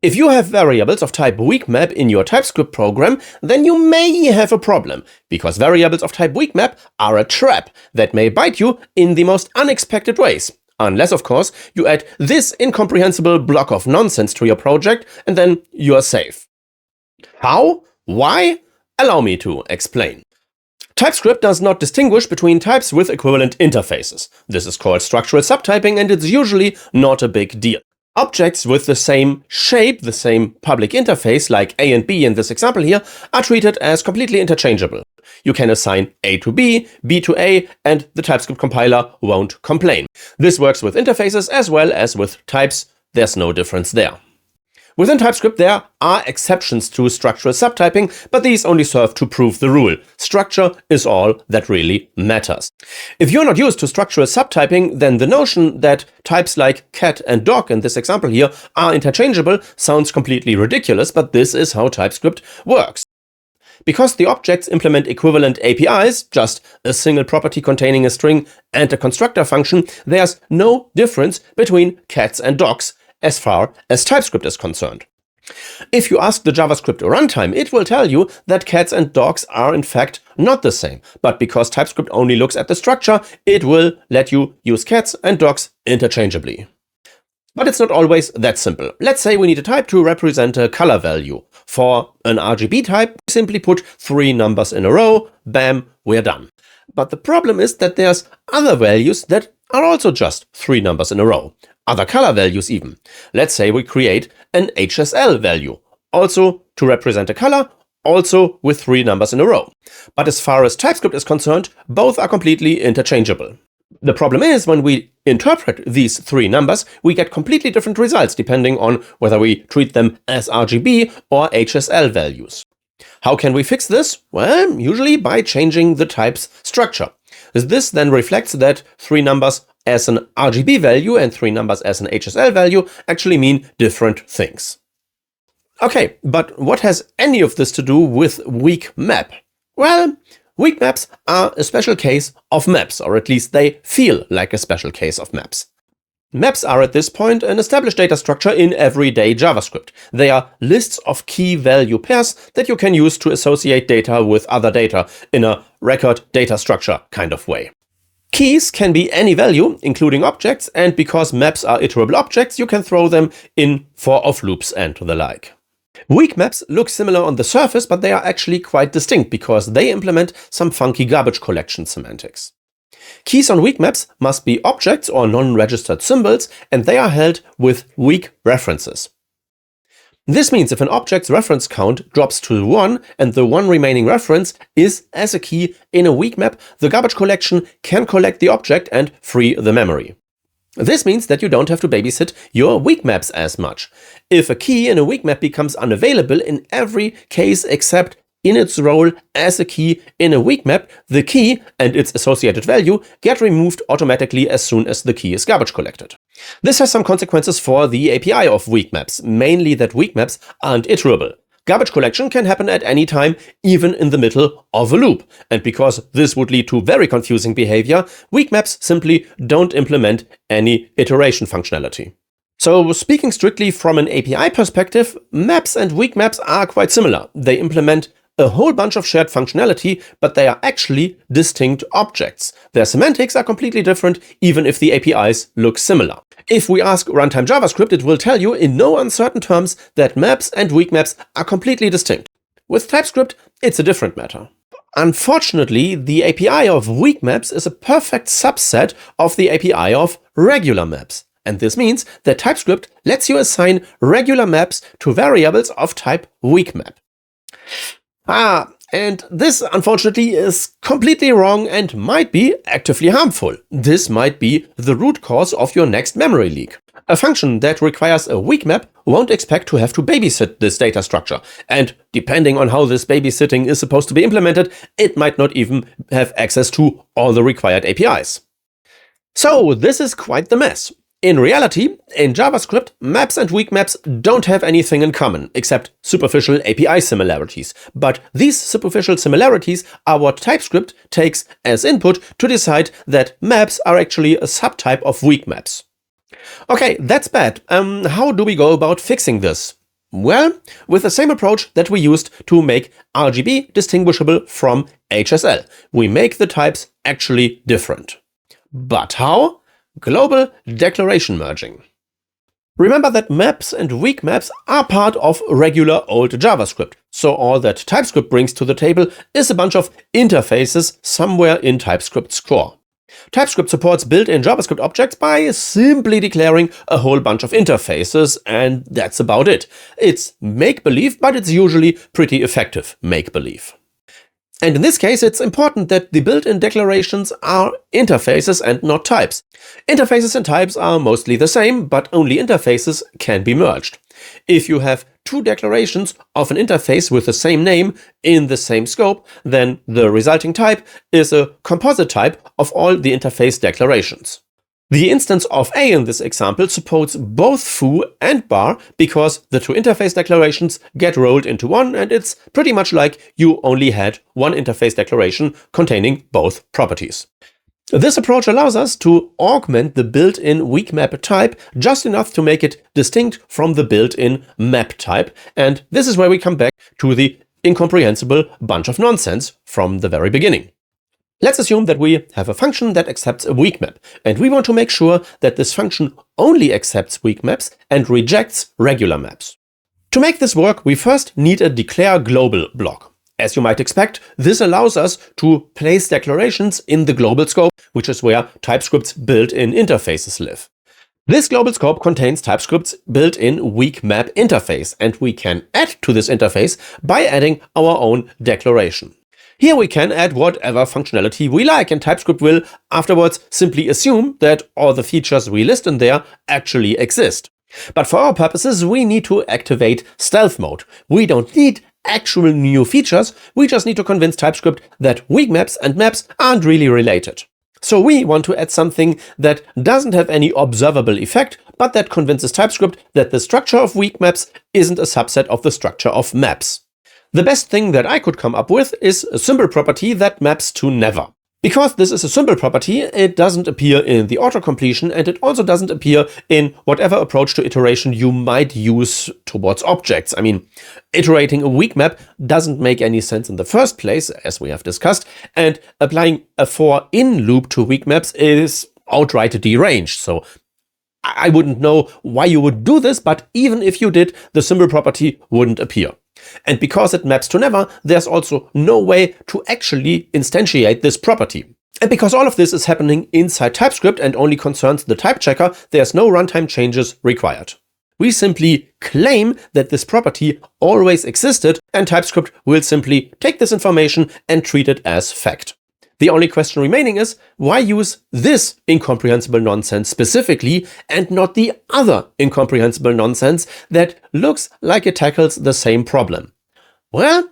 If you have variables of type WeakMap in your TypeScript program, then you may have a problem, because variables of type WeakMap are a trap that may bite you in the most unexpected ways. Unless, of course, you add this incomprehensible block of nonsense to your project, and then you are safe. How? Why? Allow me to explain. TypeScript does not distinguish between types with equivalent interfaces. This is called structural subtyping, and it's usually not a big deal. Objects with the same shape, the same public interface, like A and B in this example here, are treated as completely interchangeable. You can assign A to B, B to A, and the TypeScript compiler won't complain. This works with interfaces as well as with types. There's no difference there. Within TypeScript, there are exceptions to structural subtyping, but these only serve to prove the rule. Structure is all that really matters. If you're not used to structural subtyping, then the notion that types like cat and dog in this example here are interchangeable sounds completely ridiculous, but this is how TypeScript works. Because the objects implement equivalent APIs, just a single property containing a string and a constructor function, there's no difference between cats and dogs as far as TypeScript is concerned. If you ask the JavaScript runtime, it will tell you that cats and dogs are in fact not the same, but because TypeScript only looks at the structure, it will let you use cats and dogs interchangeably. But it's not always that simple. Let's say we need a type to represent a color value. For an RGB type, we simply put 3 numbers in a row, bam, we're done. But the problem is that there's other values that are also just 3 numbers in a row. Other color values even. Let's say we create an HSL value, also to represent a color, also with 3 numbers in a row. But as far as TypeScript is concerned, both are completely interchangeable. The problem is when we interpret these 3 numbers, we get completely different results depending on whether we treat them as RGB or HSL values. How can we fix this? Well, usually by changing the type's structure. This then reflects that 3 numbers as an RGB value and 3 numbers as an HSL value actually mean different things. Okay, but what has any of this to do with WeakMap? Well, weak maps are a special case of maps, or at least they feel like a special case of maps. Maps are at this point an established data structure in everyday JavaScript. They are lists of key value pairs that you can use to associate data with other data in a record data structure kind of way. Keys can be any value, including objects, and because maps are iterable objects, you can throw them in for-of loops and the like. Weak maps look similar on the surface, but they are actually quite distinct because they implement some funky garbage collection semantics. Keys on weak maps must be objects or non-registered symbols, and they are held with weak references. This means if an object's reference count drops to 1 and the one remaining reference is as a key in a weak map, the garbage collection can collect the object and free the memory. This means that you don't have to babysit your weak maps as much. If a key in a weak map becomes unavailable in every case except in its role as a key in a weak map, the key and its associated value get removed automatically as soon as the key is garbage collected. This has some consequences for the API of weak maps, mainly that weak maps aren't iterable. Garbage collection can happen at any time, even in the middle of a loop. And because this would lead to very confusing behavior, weak maps simply don't implement any iteration functionality. So speaking strictly from an API perspective, maps and weak maps are quite similar. They implement a whole bunch of shared functionality, but they are actually distinct objects. Their semantics are completely different, even if the APIs look similar. If we ask runtime JavaScript, it will tell you in no uncertain terms that maps and weak maps are completely distinct. With TypeScript, it's a different matter. Unfortunately, the API of weak maps is a perfect subset of the API of regular maps. And this means that TypeScript lets you assign regular maps to variables of type WeakMap. And this, unfortunately, is completely wrong and might be actively harmful. This might be the root cause of your next memory leak. A function that requires a weak map won't expect to have to babysit this data structure. And depending on how this babysitting is supposed to be implemented, it might not even have access to all the required APIs. So this is quite the mess. In reality, in JavaScript, maps and weak maps don't have anything in common, except superficial API similarities. But these superficial similarities are what TypeScript takes as input to decide that maps are actually a subtype of weak maps. Okay, that's bad. How do we go about fixing this? Well, with the same approach that we used to make RGB distinguishable from HSL. We make the types actually different. But how? Global declaration merging. Remember that maps and weak maps are part of regular old JavaScript, so all that TypeScript brings to the table is a bunch of interfaces somewhere in TypeScript's core. TypeScript supports built-in JavaScript objects by simply declaring a whole bunch of interfaces, and that's about it. It's make-believe, but it's usually pretty effective make-believe. And in this case, it's important that the built-in declarations are interfaces and not types. Interfaces and types are mostly the same, but only interfaces can be merged. If you have two declarations of an interface with the same name in the same scope, then the resulting type is a composite type of all the interface declarations. The instance of A in this example supports both foo and bar because the two interface declarations get rolled into one, and it's pretty much like you only had one interface declaration containing both properties. This approach allows us to augment the built-in WeakMap type just enough to make it distinct from the built-in map type, and this is where we come back to the incomprehensible bunch of nonsense from the very beginning. Let's assume that we have a function that accepts a weak map, and we want to make sure that this function only accepts weak maps and rejects regular maps. To make this work, we first need a declare global block. As you might expect, this allows us to place declarations in the global scope, which is where TypeScript's built-in interfaces live. This global scope contains TypeScript's built-in WeakMap interface, and we can add to this interface by adding our own declaration. Here we can add whatever functionality we like, and TypeScript will afterwards simply assume that all the features we list in there actually exist. But for our purposes, we need to activate stealth mode. We don't need actual new features, we just need to convince TypeScript that weak maps and maps aren't really related. So we want to add something that doesn't have any observable effect, but that convinces TypeScript that the structure of weak maps isn't a subset of the structure of maps. The best thing that I could come up with is a symbol property that maps to never. Because this is a symbol property, it doesn't appear in the autocompletion, and it also doesn't appear in whatever approach to iteration you might use towards objects. I mean, iterating a weak map doesn't make any sense in the first place, as we have discussed, and applying a for-in loop to weak maps is outright deranged. So I wouldn't know why you would do this, but even if you did, the symbol property wouldn't appear. And because it maps to never, there's also no way to actually instantiate this property. And because all of this is happening inside TypeScript and only concerns the type checker, there's no runtime changes required. We simply claim that this property always existed, and TypeScript will simply take this information and treat it as fact. The only question remaining is, why use this incomprehensible nonsense specifically and not the other incomprehensible nonsense that looks like it tackles the same problem? Well,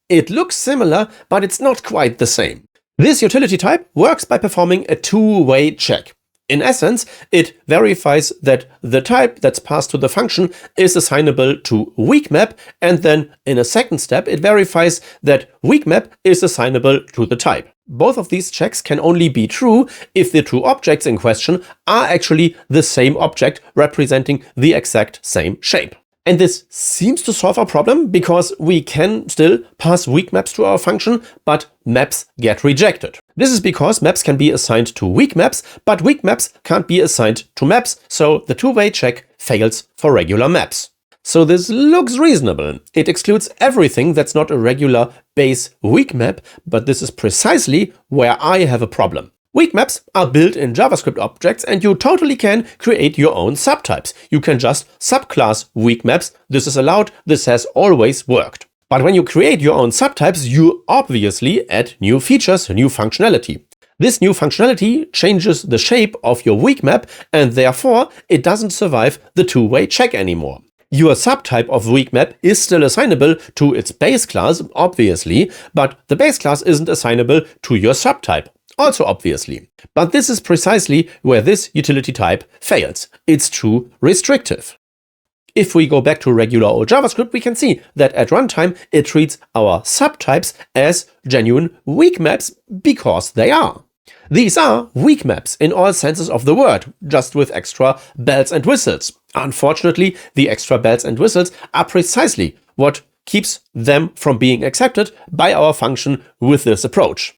it looks similar, but it's not quite the same. This utility type works by performing a two-way check. In essence, it verifies that the type that's passed to the function is assignable to WeakMap, and then in a second step, it verifies that WeakMap is assignable to the type. Both of these checks can only be true if the two objects in question are actually the same object representing the exact same shape. And this seems to solve our problem because we can still pass weak maps to our function, but maps get rejected. This is because maps can be assigned to weak maps, but weak maps can't be assigned to maps, so the two-way check fails for regular maps. So this looks reasonable. It excludes everything that's not a regular base weak map, but this is precisely where I have a problem. Weak maps are built in JavaScript objects, and you totally can create your own subtypes. You can just subclass weak maps. This is allowed. This has always worked. But when you create your own subtypes, you obviously add new features, new functionality. This new functionality changes the shape of your weak map, and therefore it doesn't survive the two-way check anymore. Your subtype of WeakMap is still assignable to its base class, obviously, but the base class isn't assignable to your subtype, also obviously. But this is precisely where this utility type fails. It's too restrictive. If we go back to regular old JavaScript, we can see that at runtime it treats our subtypes as genuine weak maps because they are. These are weak maps in all senses of the word, just with extra bells and whistles. Unfortunately, the extra bells and whistles are precisely what keeps them from being accepted by our function with this approach.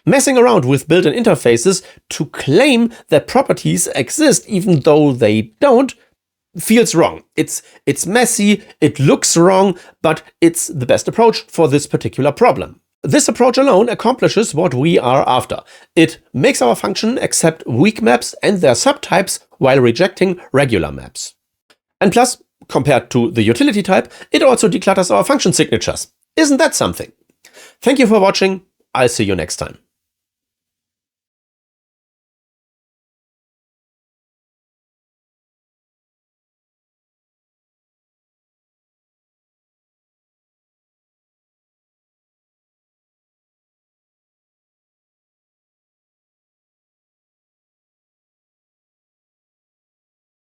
Messing around with built-in interfaces to claim that properties exist even though they don't feels wrong. It's messy, it looks wrong, but it's the best approach for this particular problem. This approach alone accomplishes what we are after. It makes our function accept weak maps and their subtypes while rejecting regular maps. And plus, compared to the utility type, it also declutters our function signatures. Isn't that something? Thank you for watching. I'll see you next time.